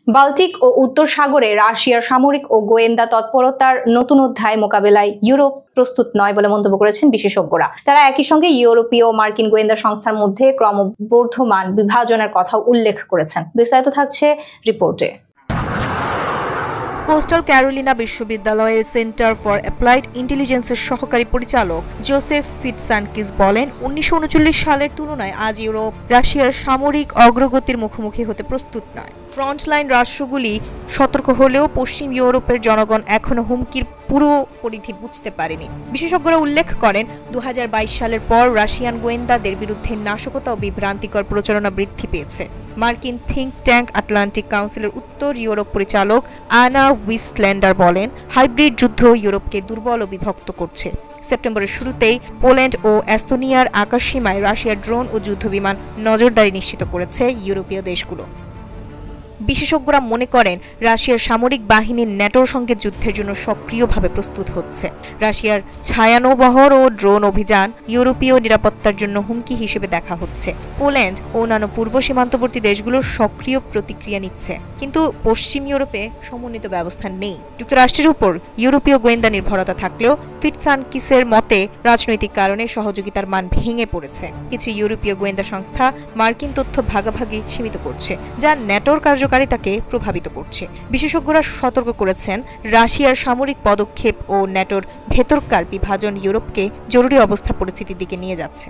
Baltic ও উত্তর সাগরে রাশিয়ার সামরিক ও গোয়েন্দা তৎপরতার নতুন অধ্যায় মোকাবেলায় ইউরোপ প্রস্তুত নয় বলে মন্তব্য করেছেন বিশেষজ্ঞরা। তারা একই সঙ্গে ইউরোপীয় মার্কিন গোয়েন্দা সংস্থার মধ্যে ক্রমবর্ধমান বিভাজনের কথা উল্লেখ করেছেন। বিস্তারিত থাকছে রিপোর্টে। কোস্টাল ক্যারোলিনা বিশ্ববিদ্যালয়ের সেন্টার ফর অ্যাপ্লাইড ইন্টেলিজেন্সের সহকারী পরিচালক জোসেফ ফিটসানকিস বলেন, 1939 সালের তুলনায় আজ ইউরোপ রাশিয়ার সামরিক অগ্রগতির মুখোমুখি হতে প্রস্তুত নয়। ফ্রন্টলাইন রাষ্ট্রগুলি সতর্ক হলেও পশ্চিম ইউরোপের জনগণ এখনো হুমকির পুরো পরিধি বুঝতে পারেনি। বিশেষজ্ঞরা উল্লেখ করেন, 2022 সালের পর রাশিয়ান গোয়েন্দাদের বিরুদ্ধে নাশকতা ও বিভ্রান্তিকর প্রচারণা বৃদ্ধি পেয়েছে। মার্কিন থিঙ্ক ট্যাঙ্ক আটলান্টিক কাউন্সিলের উত্তর ইউরোপ পরিচালক আনা উইসল্যান্ডার বলেন, হাইব্রিড যুদ্ধ ইউরোপকে দুর্বল ও বিভক্ত করছে। সেপ্টেম্বরের শুরুতেই পোল্যান্ড ও এস্তোনিয়ার আকাশসীমায় রাশিয়ার ড্রোন ও যুদ্ধবিমান নজরদারি নিশ্চিত করেছে ইউরোপীয় দেশগুলো। বিশেষজ্ঞরা মনে করেন, রাশিয়ার সামরিক বাহিনী ন্যাটোর সঙ্গে যুদ্ধের জন্য সক্রিয়ভাবে প্রস্তুত হচ্ছে। রাশিয়ার ছায়ানৌবহর ও ড্রোন অভিযান ইউরোপীয় নিরাপত্তার জন্য হুমকি হিসেবে দেখা হচ্ছে। পোল্যান্ড ও অন্যান্য পূর্ব সীমান্তবর্তী দেশগুলো সক্রিয় প্রতিক্রিয়া নিচ্ছে, কিন্তু পশ্চিম ইউরোপে সমন্বিত ব্যবস্থা নেই। যুক্তরাষ্ট্রের উপর ইউরোপীয় গোয়েন্দা নির্ভরতা থাকলেও ফিটসানকিসের মতে রাজনৈতিক কারণে সহযোগিতার মান ভেঙে পড়েছে। কিছু ইউরোপীয় গোয়েন্দা সংস্থা মার্কিন তথ্য ভাগাভাগি সীমিত করছে, যা ন্যাটোর কার্যকারিতাকে প্রভাবিত করছে। বিশেষজ্ঞরা সতর্ক করেছেন, রাশিয়ার সামরিক পদক্ষেপ ও ন্যাটোর ভেতরকার বিভাজন ইউরোপকে জরুরি অবস্থা পরিস্থিতির দিকে নিয়ে যাচ্ছে।